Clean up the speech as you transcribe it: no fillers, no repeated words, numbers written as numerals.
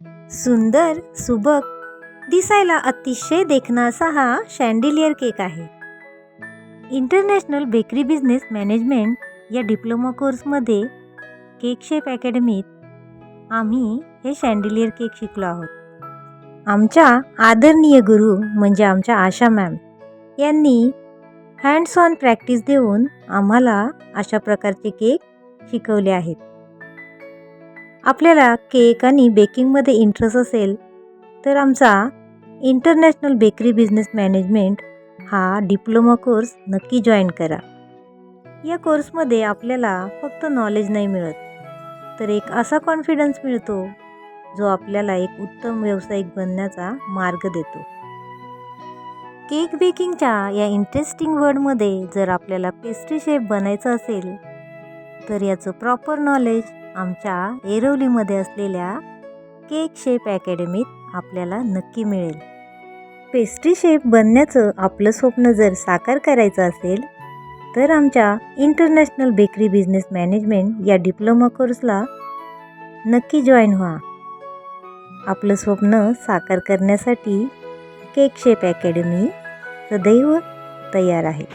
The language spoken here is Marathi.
सुंदर, सुबक, दिसायला अतिशय देखणा असा हा शँडिलियर केक आहे. इंटरनॅशनल बेकरी बिझनेस मॅनेजमेंट या डिप्लोमा कोर्समध्ये केक शेफ अकॅडमीत आम्ही हे शँडिलियर केक शिकलो आहोत. आमच्या आदरणीय गुरु म्हणजे आमच्या आशा मॅम यांनी हँड्स ऑन प्रॅक्टिस देऊन आम्हाला अशा प्रकारचे केक शिकवले आहेत. आपल्याला केक आणि बेकिंगमध्ये इंटरेस्ट असेल तर आमचा इंटरनॅशनल बेकरी बिझनेस मॅनेजमेंट हा डिप्लोमा कोर्स नक्की जॉईन करा. या कोर्समध्ये आपल्याला फक्त नॉलेज नाही मिळत, तर एक असा कॉन्फिडन्स मिळतो जो आपल्याला एक उत्तम व्यावसायिक बनण्याचा मार्ग देतो. केक बेकिंगच्या या इंटरेस्टिंग वर्ल्डमध्ये जर आपल्याला पेस्ट्री शेफ बनायचं असेल तर याचं प्रॉपर नॉलेज आमच्या एरवलीमध्ये असलेल्या केक शेफ अकॅडमीत आपल्याला नक्की मिळेल. पेस्ट्री शेफ बनण्याचं आपलं स्वप्न जर साकार करायचं असेल तर आमच्या इंटरनॅशनल बेकरी बिझनेस मॅनेजमेंट या डिप्लोमा कोर्सला नक्की जॉईन व्हा. आपलं स्वप्न साकार करण्यासाठी केक शेफ अकॅडमी सदैव तयार आहे.